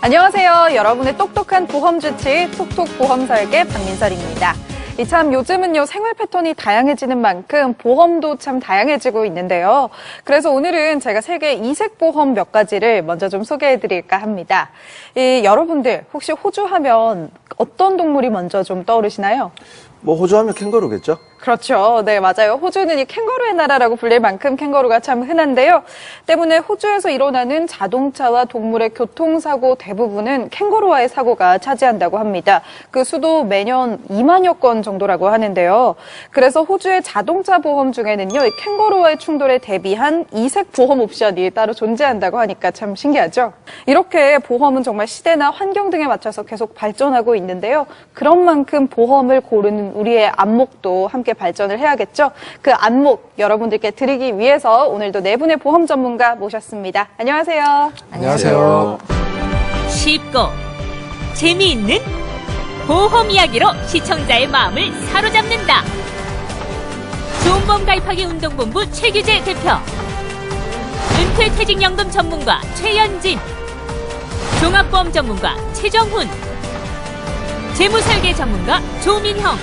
안녕하세요. 여러분의 똑똑한 보험 주치 톡톡 보험 설계 박민설입니다. 참 요즘은요 생활 패턴이 다양해지는 만큼 보험도 참 다양해지고 있는데요. 그래서 오늘은 제가 세계 이색 보험 몇 가지를 먼저 좀 소개해드릴까 합니다. 여러분들 혹시 호주 하면 어떤 동물이 먼저 좀 떠오르시나요? 호주 하면 캥거루겠죠? 그렇죠. 네, 맞아요. 호주는 이 캥거루의 나라라고 불릴 만큼 캥거루가 참 흔한데요. 때문에 호주에서 일어나는 자동차와 동물의 교통사고 대부분은 캥거루와의 사고가 차지한다고 합니다. 그 수도 매년 2만여 건 정도라고 하는데요. 그래서 호주의 자동차 보험 중에는요, 이 캥거루와의 충돌에 대비한 이색 보험 옵션이 따로 존재한다고 하니까 참 신기하죠. 이렇게 보험은 정말 시대나 환경 등에 맞춰서 계속 발전하고 있는데요. 그런 만큼 보험을 고르는 우리의 안목도 함께 발전을 해야겠죠. 그 안목 여러분들께 드리기 위해서 오늘도 네 분의 보험 전문가 모셨습니다. 안녕하세요. 안녕하세요. 쉽고 재미있는 보험 이야기로 시청자의 마음을 사로잡는다. 좋은보험 가입하기 운동본부 최규재 대표, 은퇴퇴직연금 전문가 최연진, 종합보험 전문가 최정훈, 재무설계 전문가 조민형,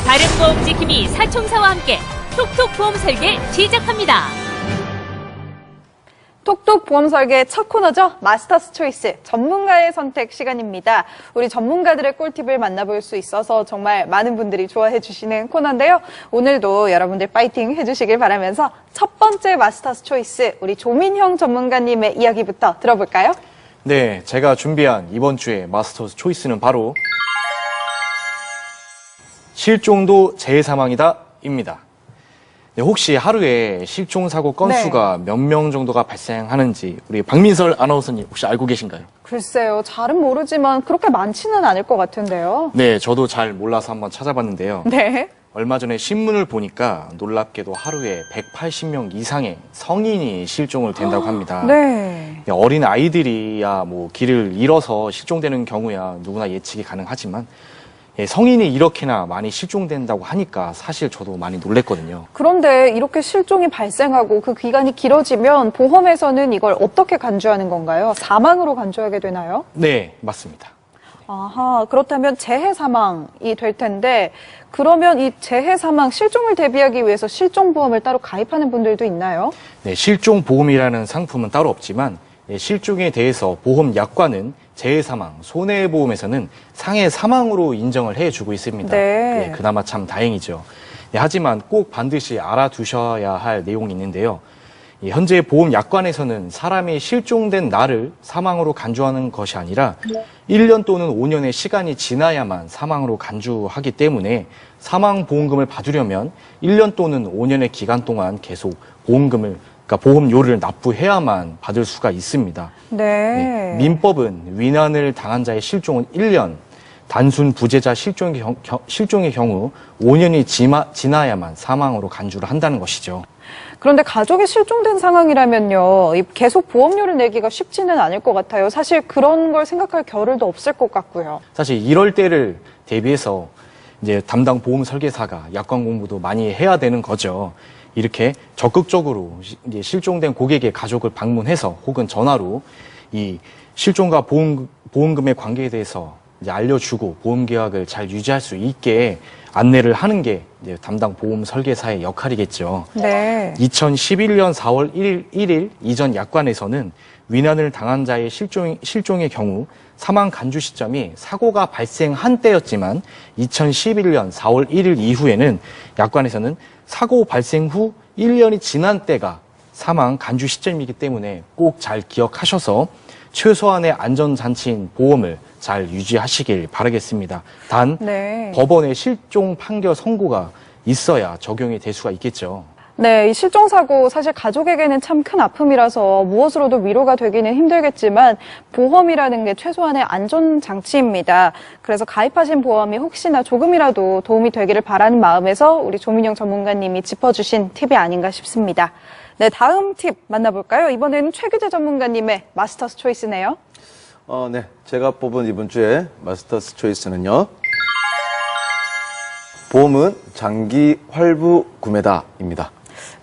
바른 보험 지킴이 사총사와 함께 톡톡 보험 설계 시작합니다. 톡톡 보험 설계 첫 코너죠. 마스터스 초이스 전문가의 선택 시간입니다. 우리 전문가들의 꿀팁을 만나볼 수 있어서 정말 많은 분들이 좋아해 주시는 코너인데요. 오늘도 여러분들 파이팅 해주시길 바라면서 첫 번째 마스터스 초이스 우리 조민형 전문가님의 이야기부터 들어볼까요? 네, 제가 준비한 이번 주의 마스터스 초이스는 바로 실종도 재해사망이다 입니다. 네, 혹시 하루에 실종사고 건수가 몇 명 정도가 발생하는지 우리 박민설 아나운서님 혹시 알고 계신가요? 글쎄요. 잘은 모르지만 그렇게 많지는 않을 것 같은데요. 네, 저도 잘 몰라서 한번 찾아봤는데요. 네. 얼마 전에 신문을 보니까 놀랍게도 하루에 180명 이상의 성인이 실종을 된다고 합니다. 네. 어린 아이들이야 길을 잃어서 실종되는 경우야 누구나 예측이 가능하지만 성인이 이렇게나 많이 실종된다고 하니까 사실 저도 많이 놀랬거든요. 그런데 이렇게 실종이 발생하고 그 기간이 길어지면 보험에서는 이걸 어떻게 간주하는 건가요? 사망으로 간주하게 되나요? 네, 맞습니다. 아하, 그렇다면 재해 사망이 될 텐데 그러면 이 재해 사망, 실종을 대비하기 위해서 실종보험을 따로 가입하는 분들도 있나요? 네, 실종보험이라는 상품은 따로 없지만 실종에 대해서 보험 약관은 재해사망, 손해보험에서는 상해 사망으로 인정을 해주고 있습니다. 네. 그나마 참 다행이죠. 하지만 꼭 반드시 알아두셔야 할 내용이 있는데요. 현재 보험 약관에서는 사람이 실종된 날을 사망으로 간주하는 것이 아니라 1년 또는 5년의 시간이 지나야만 사망으로 간주하기 때문에 사망보험금을 받으려면 1년 또는 5년의 기간 동안 계속 보험료를 납부해야만 받을 수가 있습니다. 네. 민법은 위난을 당한 자의 실종은 1년, 단순 부재자 실종의 경우 5년이 지나야만 사망으로 간주를 한다는 것이죠. 그런데 가족이 실종된 상황이라면요, 계속 보험료를 내기가 쉽지는 않을 것 같아요. 사실 그런 걸 생각할 겨를도 없을 것 같고요. 사실 이럴 때를 대비해서 이제 담당 보험 설계사가 약관 공부도 많이 해야 되는 거죠. 이렇게 적극적으로 이제 실종된 고객의 가족을 방문해서 혹은 전화로 이 실종과 보험금의 관계에 대해서 이제 알려주고 보험 계약을 잘 유지할 수 있게 안내를 하는 게 이제 담당 보험 설계사의 역할이겠죠. 네. 2011년 4월 1일 이전 약관에서는 위난을 당한 자의 실종의 경우 사망 간주 시점이 사고가 발생한 때였지만 2011년 4월 1일 이후에는 약관에서는 사고 발생 후 1년이 지난 때가 사망 간주 시점이기 때문에 꼭 잘 기억하셔서 최소한의 안전장치인 보험을 잘 유지하시길 바라겠습니다. 단 네. 법원의 실종 판결 선고가 있어야 적용이 될 수가 있겠죠. 네, 이 실종사고 사실 가족에게는 참 큰 아픔이라서 무엇으로도 위로가 되기는 힘들겠지만 보험이라는 게 최소한의 안전장치입니다. 그래서 가입하신 보험이 혹시나 조금이라도 도움이 되기를 바라는 마음에서 우리 조민영 전문가님이 짚어주신 팁이 아닌가 싶습니다. 네, 다음 팁 만나볼까요? 이번에는 최규재 전문가님의 마스터스 초이스네요. 네. 제가 뽑은 이번 주에 마스터스 초이스는요. 보험은 장기 활부 구매다입니다.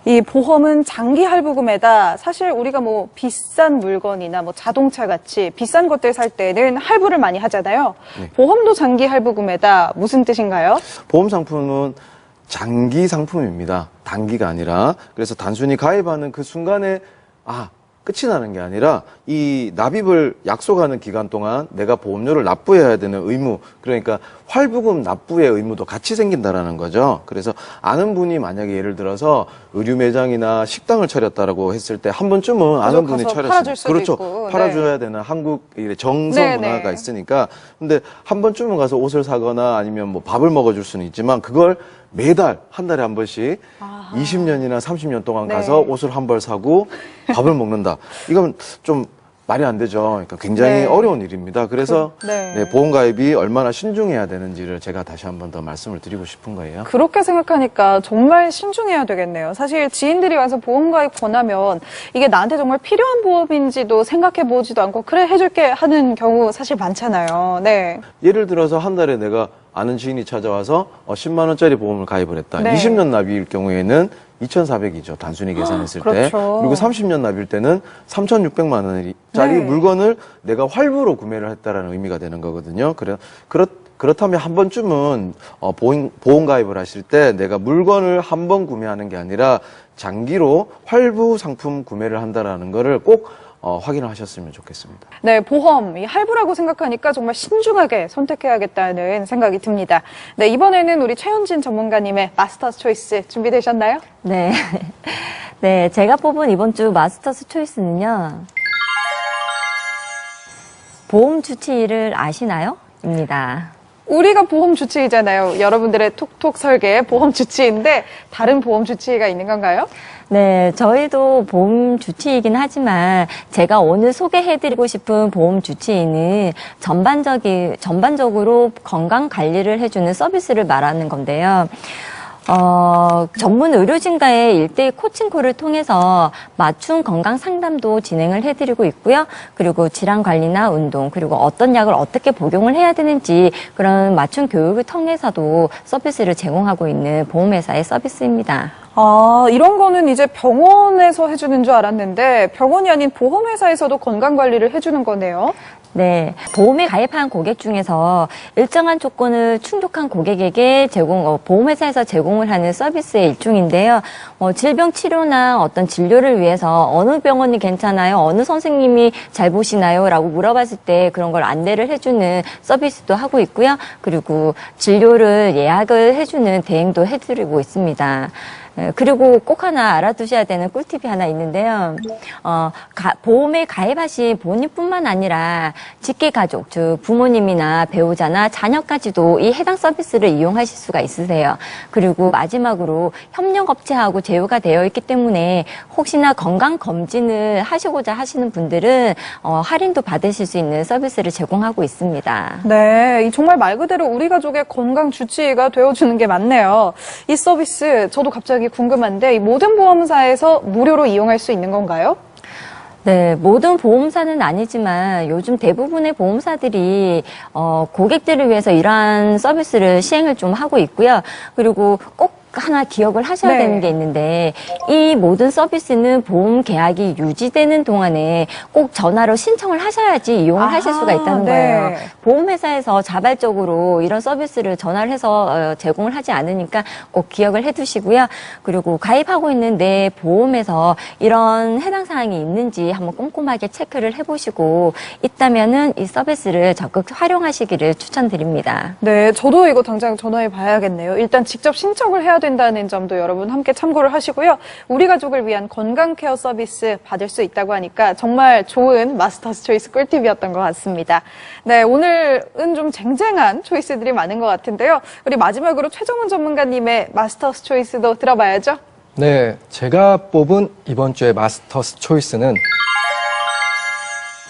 이 보험은 장기 할부금에다 사실 우리가 뭐 비싼 물건이나 뭐 자동차 같이 비싼 것들 살 때는 할부를 많이 하잖아요. 네. 보험도 장기 할부금에다 무슨 뜻인가요? 보험 상품은 장기 상품입니다. 단기가 아니라. 그래서 단순히 가입하는 그 순간에 끝이 나는 게 아니라 이 납입을 약속하는 기간 동안 내가 보험료를 납부해야 되는 의무, 그러니까 활부금 납부의 의무도 같이 생긴다라는 거죠. 그래서 아는 분이 만약에 예를 들어서 의류 매장이나 식당을 차렸다라고 했을 때 한 번쯤은 아는 분이 가서 차렸으면 팔아줄 수도 그렇죠. 있고. 팔아줘야 되는 한국 정서 네, 문화가 네. 있으니까. 근데 한 번쯤은 가서 옷을 사거나 아니면 뭐 밥을 먹어줄 수는 있지만 그걸 매달 한 달에 한 번씩 20년이나 30년 동안 네. 가서 옷을 한 벌 사고 밥을 먹는다. 이건 좀 말이 안 되죠. 그러니까 굉장히 네. 어려운 일입니다. 그래서 네. 보험 가입이 얼마나 신중해야 되는지를 제가 다시 한 번 더 말씀을 드리고 싶은 거예요. 그렇게 생각하니까 정말 신중해야 되겠네요. 사실 지인들이 와서 보험 가입 권하면 이게 나한테 정말 필요한 보험인지도 생각해 보지도 않고 그래 해줄게 하는 경우 사실 많잖아요. 네. 예를 들어서 한 달에 내가 아는 지인이 찾아와서 10만 원짜리 보험을 가입을 했다. 네. 20년 납입일 경우에는 2,400이죠. 단순히 계산했을 때. 그렇죠. 그리고 30년 납일 때는 3,600만 원짜리 네. 물건을 내가 할부로 구매를 했다라는 의미가 되는 거거든요. 그렇다면 한 번쯤은 보험 가입을 하실 때 내가 물건을 한 번 구매하는 게 아니라 장기로 할부 상품 구매를 한다라는 거를 꼭 확인을 하셨으면 좋겠습니다. 네, 보험, 이 할부라고 생각하니까 정말 신중하게 선택해야겠다는 생각이 듭니다. 네, 이번에는 우리 최현진 전문가님의 마스터스 초이스 준비되셨나요? 네. 네, 제가 뽑은 이번 주 마스터스 초이스는요. 보험 주치의를 아시나요? 입니다. 우리가 보험 주치의잖아요. 여러분들의 톡톡 설계 보험 주치의인데 다른 보험 주치의가 있는 건가요? 네, 저희도 보험 주치의이긴 하지만 제가 오늘 소개해드리고 싶은 보험 주치의는 전반적으로 건강 관리를 해주는 서비스를 말하는 건데요. 전문 의료진과의 1대1 코칭콜을 통해서 맞춤 건강 상담도 진행을 해드리고 있고요. 그리고 질환 관리나 운동, 그리고 어떤 약을 어떻게 복용을 해야 되는지 그런 맞춤 교육을 통해서도 서비스를 제공하고 있는 보험회사의 서비스입니다. 이런 거는 이제 병원에서 해주는 줄 알았는데 병원이 아닌 보험회사에서도 건강관리를 해주는 거네요. 네, 보험에 가입한 고객 중에서 일정한 조건을 충족한 고객에게 보험회사에서 제공을 하는 서비스의 일종인데요. 질병 치료나 어떤 진료를 위해서 어느 병원이 괜찮아요? 어느 선생님이 잘 보시나요? 라고 물어봤을 때 그런 걸 안내를 해주는 서비스도 하고 있고요. 그리고 진료를 예약을 해주는 대행도 해드리고 있습니다. 그리고 꼭 하나 알아두셔야 되는 꿀팁이 하나 있는데요. 보험에 가입하신 본인뿐만 아니라 직계가족, 즉 부모님이나 배우자나 자녀까지도 이 해당 서비스를 이용하실 수가 있으세요. 그리고 마지막으로 협력업체하고 제휴가 되어 있기 때문에 혹시나 건강검진을 하시고자 하시는 분들은 할인도 받으실 수 있는 서비스를 제공하고 있습니다. 네, 정말 말 그대로 우리 가족의 건강 주치의가 되어주는 게 맞네요. 이 서비스 저도 갑자기 궁금한데 이 모든 보험사에서 무료로 이용할 수 있는 건가요? 네, 모든 보험사는 아니지만 요즘 대부분의 보험사들이 고객들을 위해서 이러한 서비스를 시행을 좀 하고 있고요. 그리고 꼭 하나 기억을 하셔야 네. 되는 게 있는데 이 모든 서비스는 보험 계약이 유지되는 동안에 꼭 전화로 신청을 하셔야지 이용을 하실 수가 있다는 네. 거예요. 보험회사에서 자발적으로 이런 서비스를 전화를 해서 제공을 하지 않으니까 꼭 기억을 해두시고요. 그리고 가입하고 있는 내 보험에서 이런 해당 사항이 있는지 한번 꼼꼼하게 체크를 해보시고 있다면은 이 서비스를 적극 활용하시기를 추천드립니다. 네, 저도 이거 당장 전화해 봐야겠네요. 일단 직접 신청을 해야 된다는 점도 여러분 함께 참고를 하시고요. 우리 가족을 위한 건강 케어 서비스 받을 수 있다고 하니까 정말 좋은 마스터스 초이스 꿀팁이었던 것 같습니다. 네, 오늘은 좀 쟁쟁한 초이스들이 많은 것 같은데요. 우리 마지막으로 최정훈 전문가님의 마스터스 초이스도 들어봐야죠. 네, 제가 뽑은 이번 주의 마스터스 초이스는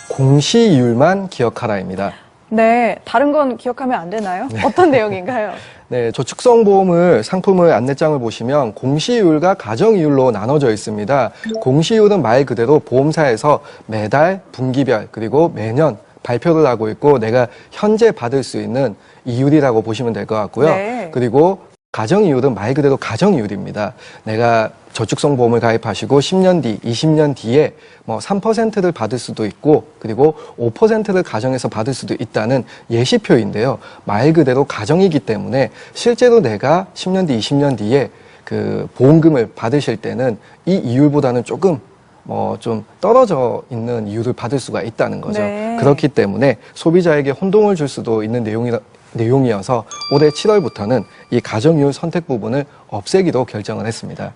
공시이율만 기억하라입니다. 네, 다른 건 기억하면 안 되나요? 어떤 내용인가요? 네, 저축성보험을 상품의 안내장을 보시면 공시이율과 가정이율로 나눠져 있습니다. 공시이율은 말 그대로 보험사에서 매달, 분기별, 그리고 매년 발표를 하고 있고 내가 현재 받을 수 있는 이율이라고 보시면 될 것 같고요. 네. 그리고 가정이율은 말 그대로 가정이율입니다. 내가 저축성 보험을 가입하시고 10년 뒤, 20년 뒤에 뭐 3%를 받을 수도 있고 그리고 5%를 가정에서 받을 수도 있다는 예시표인데요. 말 그대로 가정이기 때문에 실제로 내가 10년 뒤, 20년 뒤에 그 보험금을 받으실 때는 이 이율보다는 조금 좀 떨어져 있는 이율을 받을 수가 있다는 거죠. 네. 그렇기 때문에 소비자에게 혼동을 줄 수도 있는 내용이어서 올해 7월부터는 이 가정이율 선택 부분을 없애기로 결정을 했습니다.